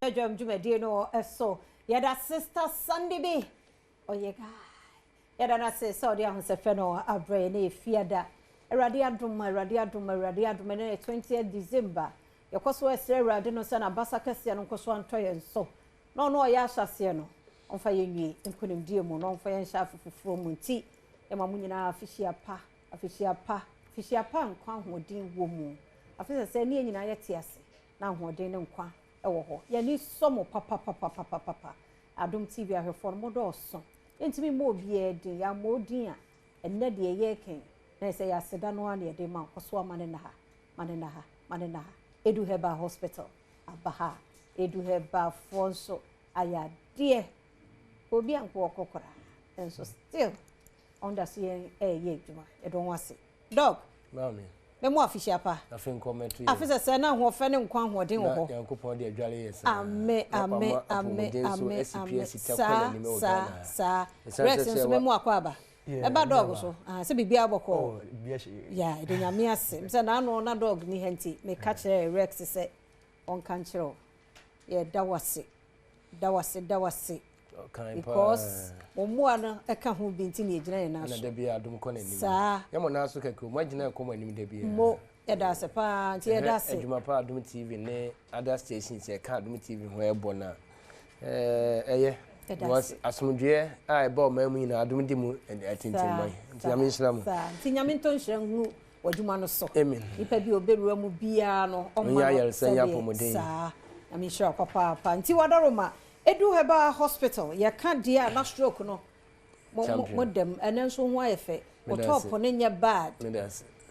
Adom dwumadi no eso yada sister Sunday be oyega yada na se so dia hosefe no abre na efiada Awurade adom na 20th December yekoso esre Awurade no se na basa kase no koso antoye nso no ya asase no onfa yenwie nkonimdie mu no onfa yen sha fufufuro mu nti e ma munyina afihia pa nkwa hodin wo mu afisa se ne nyina yete ase na hodin ne nkwa ewo ho ye ni somo papa Adom TV ahwefo no modo so entimi mo obi edi ya modin a enne de ye ken na se ya seda no ane de ma koso amane na ha Edu Herbal Hospital abaha Edu Herbal fonso aya de obi anko okokora enso still under see ye djuma e don wase dog mami me mo afishia pa afin commentary afisa se na ho fe ne nkwa hoden wo ho yankopon de adwale yes amen sa rex nso me mo akwaba eba dog so se bibia aboko ya e de nyame ase mse na no na dog ni henti me catch rex se on kan chiro ye dawase because omuwa no eka ho binti na ejina na so na da bia Adom ko na nim sa yemo na so keke mo agina ko manim da bia mo eda se pa nti eda se aduma pa Adom TV ne other stations e ka Adom TV ho ebo na eye was asomdwe a e ba o mamu na Adom di mu atintin nti nyame islam nti nyame nton hye hu waduma no so amen ipa bi oberuwa mu bia no omma ya sanya pomodin sa nyame sure papa nti wadaroma Edu Herbal Hospital ya kan dia na stroke no mo dem enenso ho ayefe o top no nya bad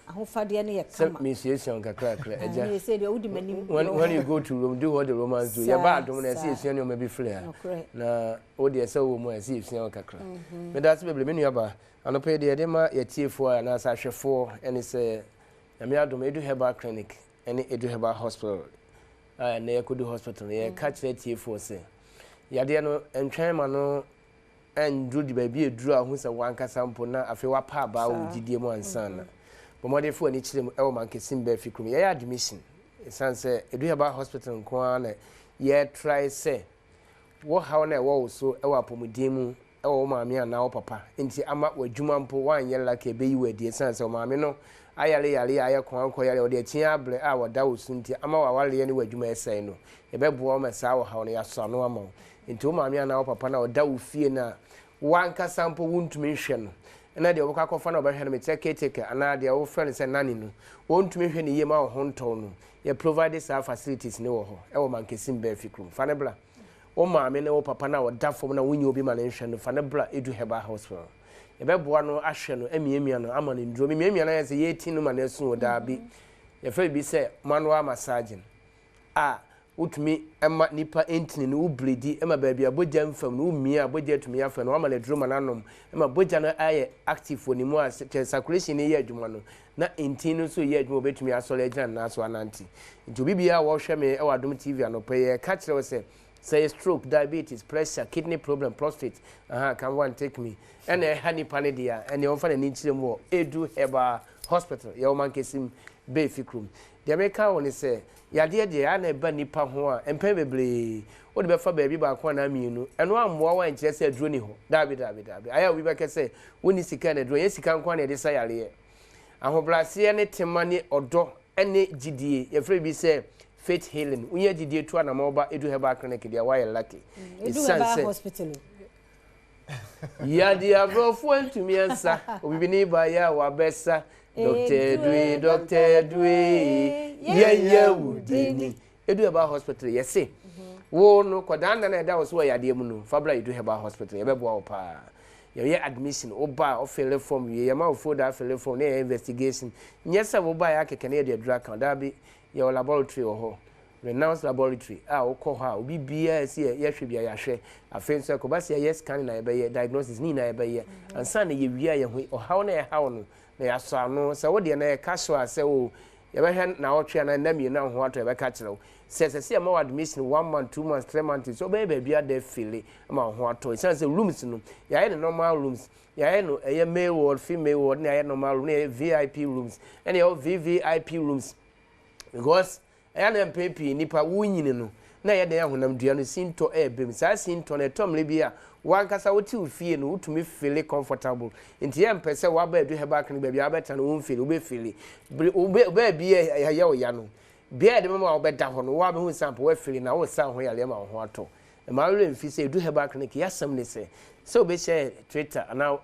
ahofade ne ye kama association kakra eja you say the udi manim when you go to room do what the Romans do ya bad no na association no maybe free na o de say wo mo association kakra me that's be me nua ba anope de ma ya tiefo a na sa hwefo ene say na me Adom Edu Herbal Clinic ene Edu Herbal Hospital na Edu Hospital ya catch that tiefo say yade no entwen ma no endu di ba bi eduru ahu se wanka sampo na afi wa pa ba wo gidie mu ansana bomode fo ani chire mu e wo mankesim ba fikrum ye admission sanse Edu Herbal Hospital nko na ye try say wo hawo na wo so e wa pomudin mu e wo maame ana wo papa nti ama wadwuma mpo wan ye laka be yi wadie sanse wo maame no ayale aye kwanko yale ode tia abre a wada wo sunti ama wa wale ye ne wadwuma esai no e be bo ma sa wo hawo na ya so no ama nti wo maame ana wo papa na oda wo fie na wanka sampo wuntumi hwe no na de wo kakɔfa na obɛhwe no meteke ana de wo friend sɛ nani no wontumi hwe ne yie ma wo hontɔ no ye provide sa facilities ne wo ho e wo mankesim ba fikrum fa ne bla wo maame ne wo papa na oda fom na wonye obi ma ne hwe no fa ne bla Edu Herbal Hospital e be boa no ahwe no emiemia no ama ne nduro emiemia na ye sɛ ye ti no ma na esu oda bi ye fa bi sɛ manual massaging utumi ema nipa entini no ubredi ema baabi abogya mfam no umia abogya tumi afa no ama le drum nanom ema bogya no aye active oni mu a circulation ne ye adwuma no na entini no so ye adwuma obetumi asole agina na so ananti nti obibia wo hwe me e wa Adom TV anope ye ka kire wo say stroke, diabetes, pressure, kidney problem, prostate can one take me and a honey panadia and you find an inch more Edu Herbal Hospital your man kesim be fikrum the America one say ya de ana ba nipa ho a empebebele wo de be fa baabi ba kwa na mienu eno ammoa wa nche se aduro ni ho dabi aya wi be ke se woni sika na aduro ye sika nkwa na de sa yare ye ahobrase ne temane odo ene gidie ye frɛ bi se faith healing unye gidie tu na moba Edu Herbal Clinic dia wa ye lucky Edu Herbal Hospital ya dia brofo antumi ansa obibi ni ba ya wa besa Doctor Edwe ye wudini Edu Herbal Hospital yesi wo no kodanda na da wo so ya de mu no fabra Edu Herbal Hospital ye bebo pa ye admission oba o fill form ye ma o folder fill form na investigation nyesa wo ba ya keke na ye drug account da bi ye laboratory ho renowned laboratory o ko ha obi bia si ye hwe bia ya hwe afenso ko ba si ye scan na ye be ye diagnosis ni na ye be ye ansa na ye wia ye ho o hawo na ye hawo no na ya so ano se wo de na ye ka so ase wo ye be hwe na otwe na nami na ho ato ye be ka kire se ma admission 1 month 2 months 3 months so be bia de feel ma ho ato se rooms no ya ye normal rooms ya ye no ye male ward female ward na ye normal room na VIP rooms and ye VVIP rooms because aya na mpepi nipa wunyini no na ye de ahonam dua no sinto ebem saa sinto na etomle bi a wankasa woti ufie no utumi feel comfortable nti ye mpese wa ba Edu Herbal kan ba bia beta no feel ube feel ube bi ye o ya no bia de mama obeda ho no wa be hu sample wa feel na wo san ho ya le ma ho ato ma re mfi se Edu Herbal kan ya sam ne se so be share Twitter ana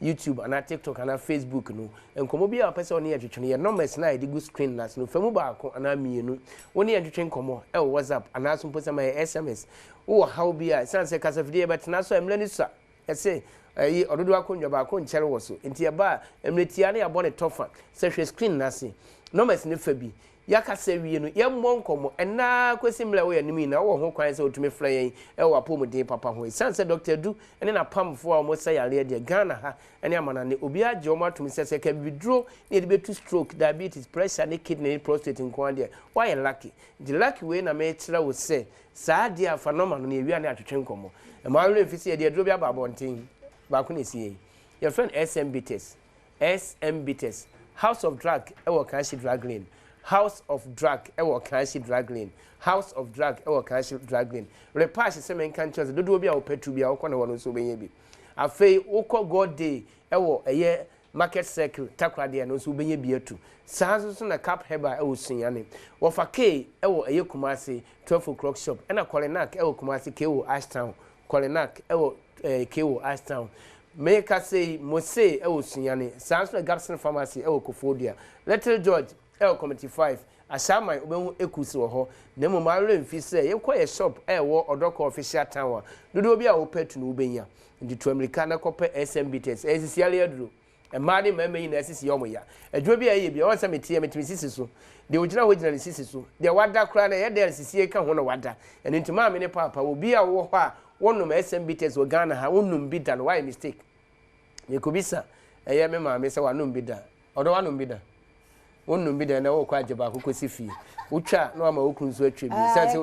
YouTube ana TikTok ana Facebook no enkomo bia pese oni atwetwe ye numbers na edi go screen na no famu ba ko ana mienu oni atwetwe nkomo WhatsApp ana so mposa ma SMS wo how bia sense kasa video bet na so emle ni sa ese yi ododo akonwa ba ko nchere wo so enti ba emletia na ya bone tofa se hwe screen na se numbers ne fa bi yakasa wie no ye mmɔ nkomo ɛna kwesi mle wo yanimi na wo ho kwan se otumi fra yen ɛwɔ apɔmuden papa ho sanse Dr. Edu ene na pamfo a mo say yare de Ghana ha ene amana ne obi agye o matumi se ka bidro ne de betu stroke diabetes pressure ne kidney prostate nko de why lucky the lucky way na me tira wo se saa de afa normal no ne ewia ne atwetwe nkomo e ma wele mfisi ye de dro bia ba bonten ba ko ne sie your friend SMB test House of Drug ɛwɔ Kanshi Drug Lane House of Drug ewo Kanshi Drug Lane House of Drug ewo Kanshi Drug Lane repass se men kan chance dodo bia opetu bia wo kona wono so benye bi afei wokọ God Day ewo eye market circle takrade no so benye bi atu saa so na Cap Herbal ewo sunyane wo fa K ewo eye Kumasi 12 o'clock shop ena Kolenak ewo Kumasi Kewo Ashtown Kolenak ewo Kewo Ashtown make us say Mose ewo sunyane saa so na Garrison Pharmacy ewo Kofodia Little George Committee 5 asama obehu ekusi wo ho na mo mare mfi se ye kwa ye shop wo odoko official town dodo bi a wo petu no ubenya ndi to America na kope SMB test esisiale aduro e made meme na esisi yo mo ya adwo bi a ye bi won se metimi sisi so de ogina ho gina sisi so de wada kra na ye de sisi ka ho no wada ene ntuma me ne papa obi a wo ho a wonum SMB test wo Ghana ha wonum bi da no why mistake ye kubisa ye me ma me se wanum bi da odo wanum bi da wonnum bi da na wo kwa ageba kokosi fi utwa na ma okun so atwa bi sense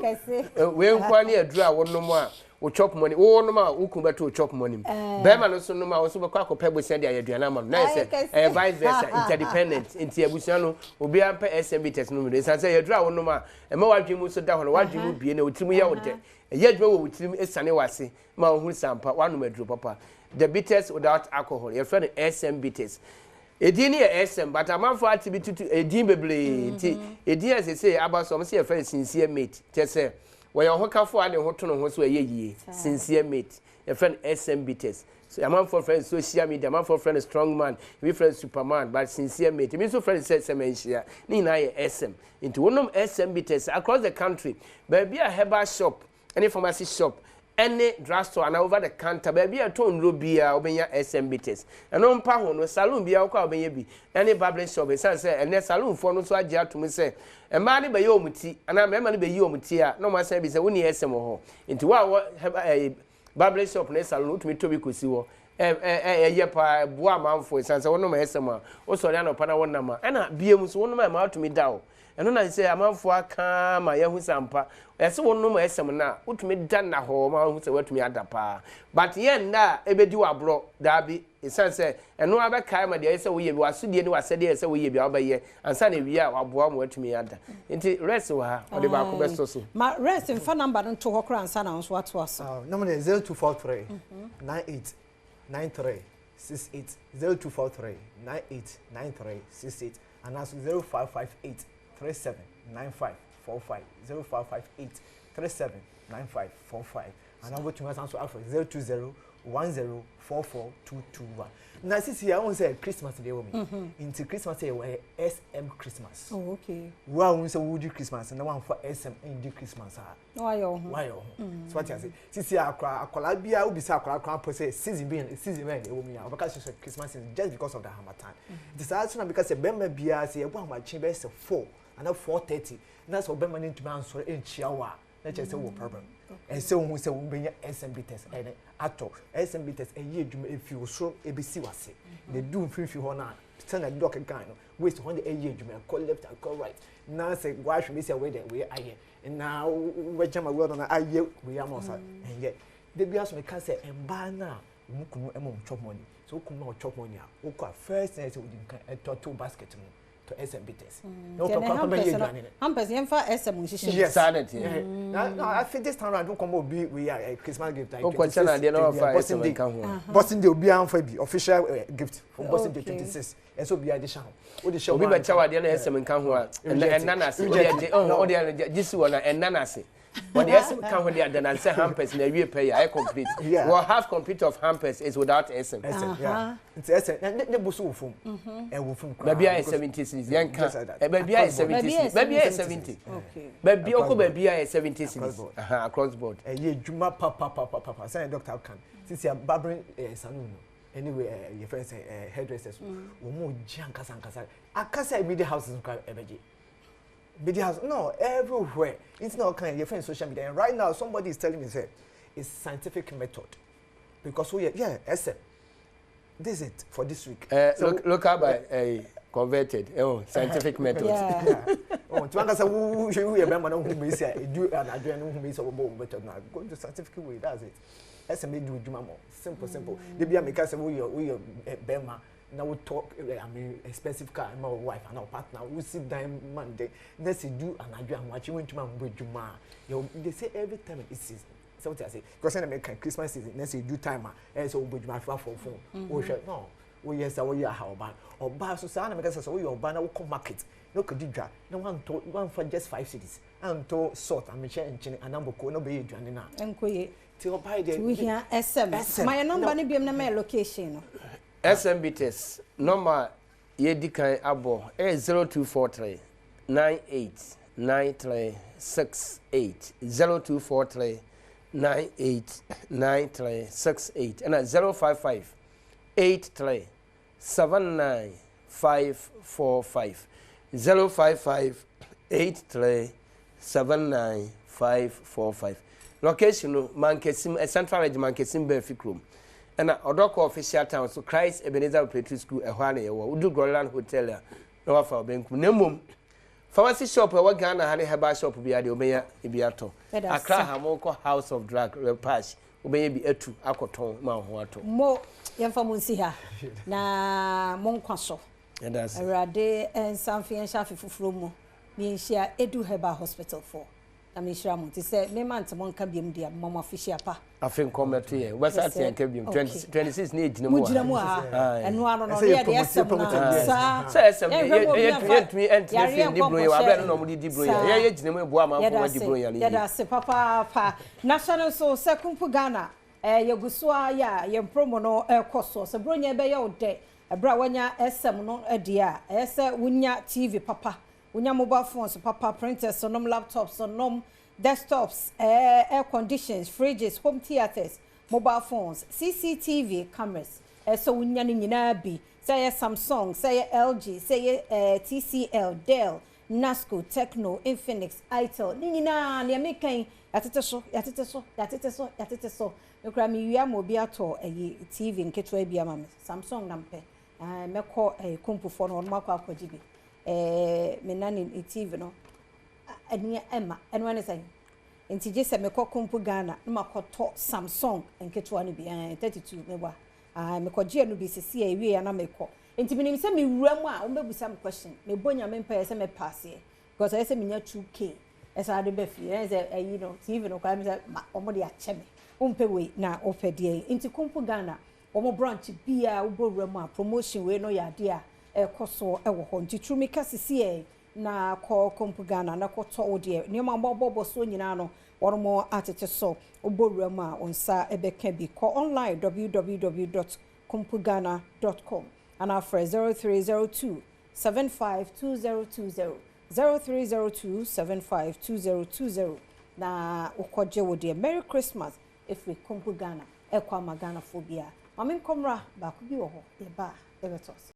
we nkwa ne aduru a wonnum a wo chop money wo wonnum a okun beto chop money be ma no so num a wo so be kwa akopɛ bosia de aduana ma na say vice versa interdependent inti abusia no obi ampa SMB test no me sense aduru a wonnum a e ma wadwe mu so da ho no wadwe mu bie na otirim ye wo de ye adwuma wo otirim esane wase ma ohun sampa wanum aduru papa the bitters without alcohol your friend SMB test Edini SM but amanfo atibitu edin beble ti edin asese abaso mo se ye friend sincere mate te se wo ye ho kafo ade ho to no ho so yeyie sincere mate your friend SMB test so amanfo friend social media amanfo friend strong man we friend superman but sincere mate me so friend say semenhia ni na ye SM into wonom SMB test across the country baby a herbal shop any pharmacy shop any drugstore and over the counter baby a ton robia obenya SMB test and on pa ho no salon bia kwa obenya bi any barber shop e say and salon for no so age atum say e ma ne be ye omuti ana me ma ne be ye omuti a no ma say bi say woni SM ho nti wa barber shop na salon utumi tobi kosi wo ye pa boa manfo say wono ma SM a wo so ya no pa na wonna ma ana biem so wono ma atumi dawo eno na say amanfo aka ma ye hu sampa ese wonno ma esem na utumi da na ho ma hu se watumi adapa but ye nda ebedi wabro da bi esanse eno abeka ma de ese wo ye bi wasodie ni wasede ese wo ye bi abaye ansa na wi a waboa ma watumi ada nti rest wa ha ode ba ko besto so ma rest mfa number no to hokra ansa na nso ato aso number 0243 98 93 68 0243 98 93 68 and also 0558 379545 0558 379545 and I'm going to answer alpha 020 1044 221. Now this year I want to say Christmas day with me. Into Christmas day we SM Christmas. Oh okay. Well we say we do Christmas and the one for SM and do Christmas why yo so what you say this year akola bia we be say akola per say season when e wo me now because Christmas is just because of the Hamatan. This also because the bemba bia say e bo amachin be say 4 and 4:30 that's what bemba need to answer in chiawa. Let's just say no problem. And so we say we bring SMB test and ato SMB test a year if you so ABC was say they do free ho na send a doc again waste on the year call left and call right now say why should we say where we are here and now we jam a word on a year we are also and yet they be ask me can say and ba na we kunu chop money so kunu chop money o kwa first say we can to basket to SM bitters no hampers yemfa SM unhihye yes sanity no I think this time around don't come be we are Christmas gift like Boston Day obi amfa bi official gift for Boston Day 26 eso bi addition o de show obi be chawa de na SM nka ho a enana se o de gisi wona enana se but the SM can when they are done and say hampers in a year pay I complete. Well, half complete of hampers is without SM. Yeah. It's SM. Ne busu ufum. Ufum. Baby I 70 cities. Yanka. Baby I 70. Baby I 70. Okay. Baby oko baby I 70 cities. Across board. Ye juma papa. Say doctor can. Since you barbering salon. Anyway, your friends say hairdressers. Omo janka sankasa. Akasa media houses ebeje. Media house, no, everywhere. It's not kind of your friends social media. And right now, somebody is telling me, say, it's scientific method. Because SM. This is it for this week. So, look how by a converted. Oh, scientific method. Yeah. Oh, to answer who you remember who may say, do an adrenaline who may say, method now. Go to scientific way, that's it. SM do Jumamo. Simple. They be a make us we are Bema. Now we talk, I mean, expensive car, my wife and our partner, we sit down Monday, let's do an idea and watch you went to my Juma. They say every time it's season. So what I say, because I make Christmas season, let's say do time, and so we my for phone. Oh, no, oh, yes, I will hear how bad. Or bar so sana because I saw your banner will come market. No could dra, no one for just 5 cities. And to sort and Michelle and Chin and number no be joining now. And till by the we hear SM. My number be a location. SMBTS number yedikan abo 0243 989368 0243 989368 and 055 83 79545 055 83 79545 location Mankesim Central Regiment Mankesim Benficrum and Odoko official town so Christ Ebenezer Preparatory School ehwane yewo Udu Groland Hotel no afa obenku nemum pharmacy shop we Ghana Honey Herbal shop bi ade obeya ebiato Accra Hamoko House of Drug Repash obeya bi etu akoton ma ho ato mo yemfa munsi ha na monkwaso that's Erade en Sanfian Shafi fufuro mu mi nhia Edu Herbal Hospital for na me hira mu ti se me man te monka biem dia mama official pa afin comment here what's that in Kebium 26 need no more enu ano no ya de SM say SM me entry di bro ya abra no mo di bro ya ye gine mo ebo ama fo di bro ya ya da se papa national so second Ghana yeguso ya ye promo no ekoso se bro nya be ye ode abra wanya SM no dia ese wunya TV papa unya mobile phones papa printers sonom laptops sonom desktops air conditions fridges home theaters mobile phones CCTV cameras so unya ni nyina bi say Samsung say LG say TCL Dell Nasco Tecno Infinix Itel ni nyina ne mekan yateteso ekra mi wia mo bi ato TV nketo bia ma Samsung nampe meko kompufo no makwa akwajibi menani TV no enia ema eno ne say enti je se meko kompu Ghana no makoto Samsung enketo no bi 32 meba meko je no bi sisi ewie ya na meko enti minim se me wura mu a ombebusa me question me bonya me mpa se me pass here because I say me nya 2K esa ade be fi say you know TV no kwa me say omo de ache me umpe we na opedie enti kompu Ghana omo branch bia ubowura mu a promotion we no ya de a ekoso ewo ho nti trumi kasisi na ko kompu Ghana na ko to ode ne ma bobo so nyina no wormo atete so obowura mu a onsa ebeka bi ko online www.kompugana.com and our 0302 752020 0302 752020 na ukoje wode Merry Christmas if we kompu Ghana ekwa magana phobia mame komra ba ku bi wo ho ye ba ebetos